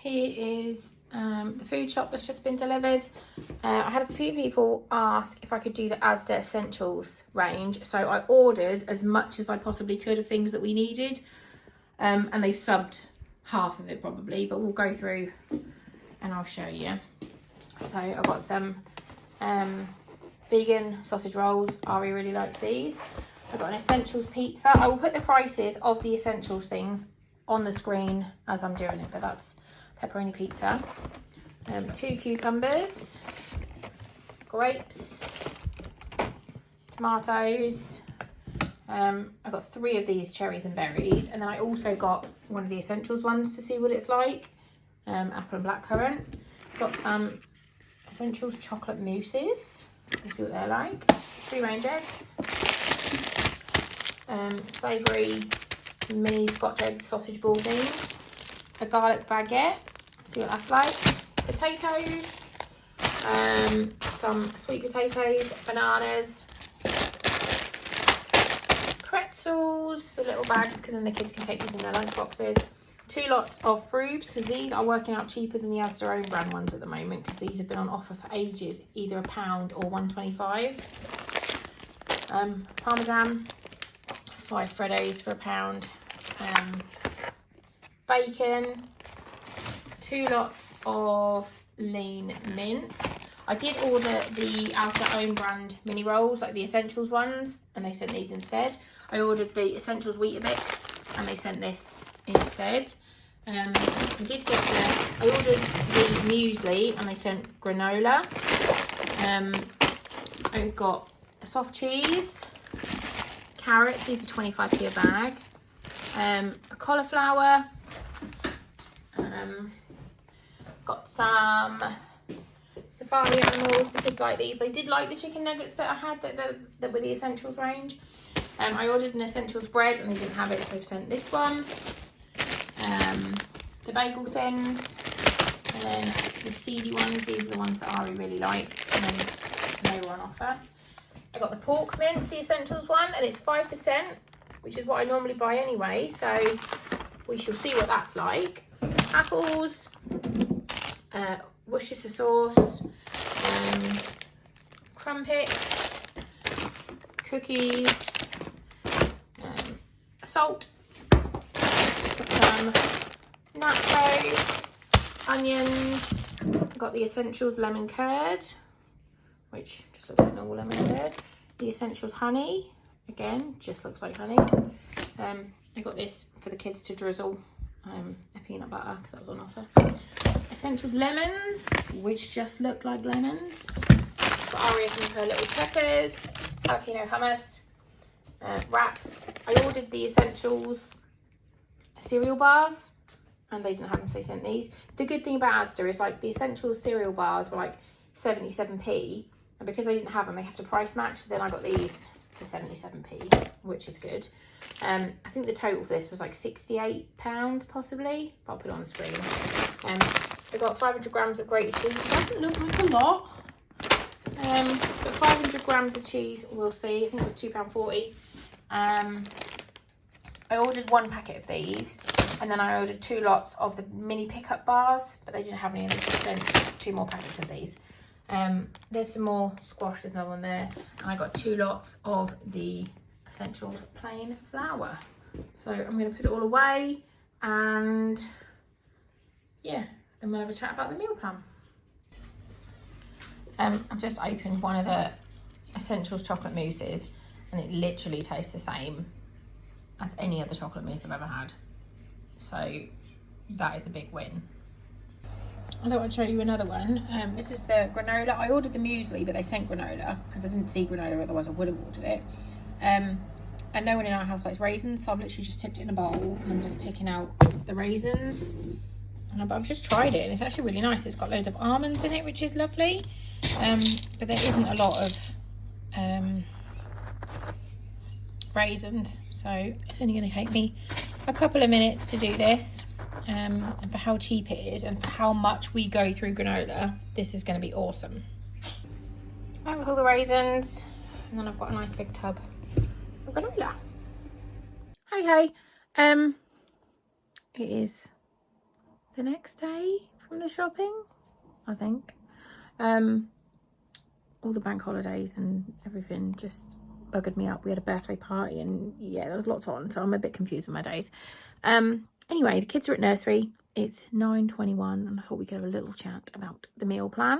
Here is the food shop that's just been delivered. I had a few people ask if I could do the Asda Essentials range, so I ordered as much as I possibly could of things that we needed, and they've subbed half of it probably, but we'll go through and I'll show you. So I've got some vegan sausage rolls. Ari really likes these. I've got an Essentials pizza. I will put the prices of the Essentials things on the screen as I'm doing it, but that's pepperoni pizza. 2 cucumbers, grapes, tomatoes. I've got 3 of these cherries and berries, and then I also got one of the Essentials ones to see what it's like. Apple and blackcurrant. Got some Essentials chocolate mousses. Let's see what they're like. 3 range eggs. Savoury mini Scotch egg sausage ball things. A garlic baguette. See what that's like. Potatoes. Some sweet potatoes. Bananas. Pretzels. The little bags, because then the kids can take these in their lunch boxes. 2 lots of frubes, because these are working out cheaper than the Asda own brand ones at the moment, because these have been on offer for ages, either £1 or £1.25. Parmesan, 5 Freddos for £1. Bacon, 2 lots of lean mince. I did order the Asda own brand mini rolls, like the Essentials ones, and they sent these instead. I ordered the Essentials Weetabix, and they sent this instead. I ordered the muesli, and they sent granola. I've got a soft cheese, carrots, these are 25p a bag, a cauliflower, got some safari animals, the kids like these. They did like the chicken nuggets that I had that were the Essentials range. I ordered an Essentials bread and they didn't have it, so they've sent this one. The bagel thins, and then the seedy ones. These are the ones that Ari really likes, and then they were on offer. I got the pork mince, the Essentials one, and it's 5%, which is what I normally buy anyway, so we shall see what that's like. Apples, Worcestershire sauce, crumpets, cookies, salt, some nachos, onions. Got the Essentials lemon curd, which just looks like normal lemon curd. The Essentials honey, again, just looks like honey. I got this for the kids to drizzle a peanut butter, because that was on offer. Essentials lemons, which just look like lemons. Got Aria some of her little peppers, jalapeno hummus, wraps. I ordered the Essentials cereal bars, and they didn't have them, so they sent these. The good thing about Asda is, like, the Essentials cereal bars were like 77p, and because they didn't have them, they have to price match. So then I got these for 77p, which is good. I think the total for this was like £68 possibly, but I'll put it on the screen. I got 500 grams of grated cheese. It doesn't look like a lot, but 500 grams of cheese, we'll see. I think it was £2.40. I ordered 1 packet of these, and then I ordered 2 lots of the mini pickup bars, but they didn't have any, and they just sent 2 more packets of these. There's some more squash, there's another one there, and I got 2 lots of the Essentials plain flour. So I'm going to put it all away, and yeah, then we'll have a chat about the meal plan. I've just opened one of the Essentials chocolate mousses, and it literally tastes the same as any other chocolate mousse I've ever had. So that is a big win. I thought I'd show you another one. This is the granola. I ordered the muesli, but they sent granola because I didn't see granola, otherwise I would have ordered it. And no one in our house likes raisins, so I've literally just tipped it in a bowl and I'm just picking out the raisins. But I've just tried it and it's actually really nice. It's got loads of almonds in it, which is lovely. But there isn't a lot of raisins, so it's only going to take me a couple of minutes to do this. And for how cheap it is and for how much we go through granola, this is going to be awesome. That was all the raisins, and then I've got a nice big tub of granola. Hey, it is the next day from the shopping, I think. All the bank holidays and everything just buggered me up. We had a birthday party and yeah, there was lots on, so I'm a bit confused with my days. Anyway, the kids are at nursery. It's 9:21 and I thought we could have a little chat about the meal plan.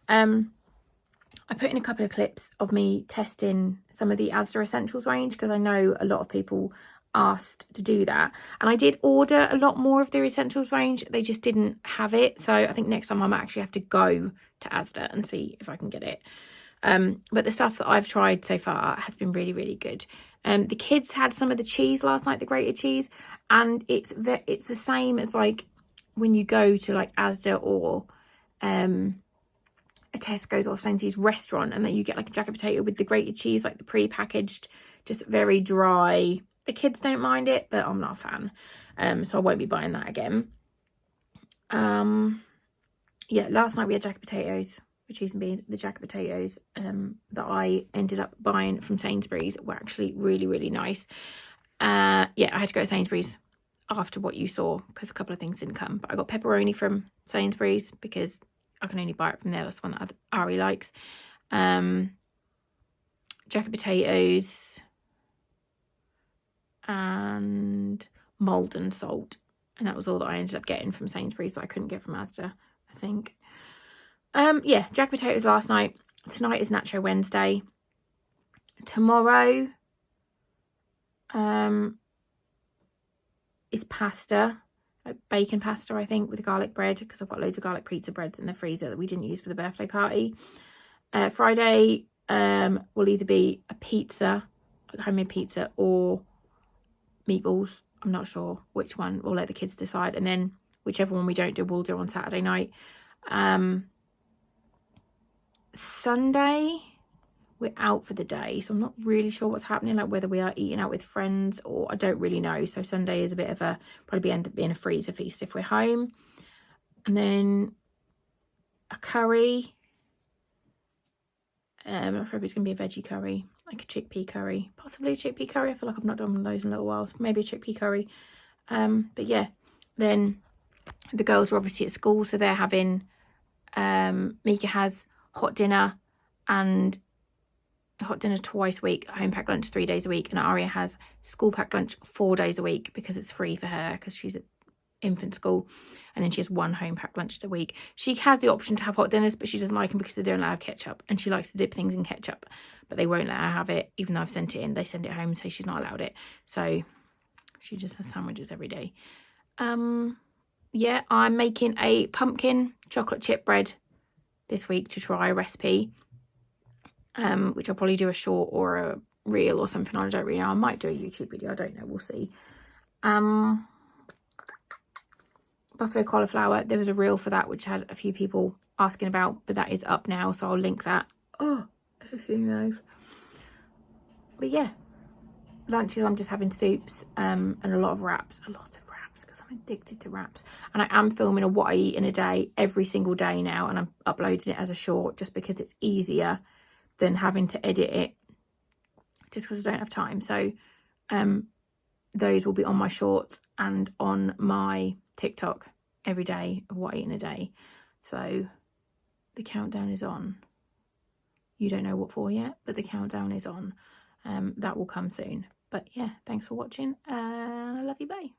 I put in a couple of clips of me testing some of the Asda Essentials range because I know a lot of people asked to do that, and I did order a lot more of their Essentials range. They just didn't have it, so I think next time I might actually have to go to Asda and see if I can get it. But the stuff that I've tried so far has been really, really good. The kids had some of the cheese last night, the grated cheese, and it's the same as like when you go to like Asda or a Tesco's or Sainsbury's restaurant, and then you get like a jacket potato with the grated cheese, like the pre-packaged, just very dry. The kids don't mind it, but I'm not a fan, so I won't be buying that again. Yeah, last night we had jacket potatoes with cheese and beans. The jacket potatoes that I ended up buying from Sainsbury's were actually really, really nice. Yeah, I had to go to Sainsbury's after what you saw because a couple of things didn't come, but I got pepperoni from Sainsbury's because I can only buy it from there. That's the one that Ari likes. Jacket potatoes and Maldon salt, and that was all that I ended up getting from Sainsbury's that I couldn't get from Asda, I think. Yeah, jacket potatoes last night. Tonight is Nacho Wednesday. Tomorrow is pasta, like bacon pasta, I think, with garlic bread, because I've got loads of garlic pizza breads in the freezer that we didn't use for the birthday party. Friday will either be a pizza, like homemade pizza, or meatballs. I'm not sure which one. We'll let the kids decide, and then whichever one we don't do, we'll do on Saturday night. Sunday we're out for the day, so I'm not really sure what's happening, like whether we are eating out with friends or I don't really know. So Sunday is a bit of a probably end up being a freezer feast if we're home. And then a curry. I'm not sure if it's gonna be a veggie curry, like a chickpea curry, possibly a chickpea curry. I feel like I've not done one of those in a little while, so maybe a chickpea curry. But yeah, then the girls are obviously at school, so they're having Mika has hot dinner twice a week, home packed lunch 3 days a week, and Aria has school packed lunch 4 days a week because it's free for her because she's at infant school, and then she has one home packed lunch a week. She has the option to have hot dinners, but she doesn't like them because they don't allow ketchup, and she likes to dip things in ketchup, but they won't let her have it. Even though I've sent it in, they send it home and say she's not allowed it, so she just has sandwiches every day. Yeah, I'm making a pumpkin chocolate chip bread this week to try a recipe, which I'll probably do a short or a reel or something. I don't really know. I might do a YouTube video. I don't know. We'll see. Buffalo cauliflower. There was a reel for that, which had a few people asking about, but that is up now, so I'll link that. Oh, who knows? But yeah, lunches I'm just having soups and a lot of wraps. Because I'm addicted to wraps, and I am filming a what I eat in a day every single day now, and I'm uploading it as a short just because it's easier than having to edit it, just because I don't have time. So those will be on my shorts and on my TikTok every day of what I eat in a day. So the countdown is on. You don't know what for yet, but the countdown is on. That will come soon. But yeah, thanks for watching, and I love you, bye.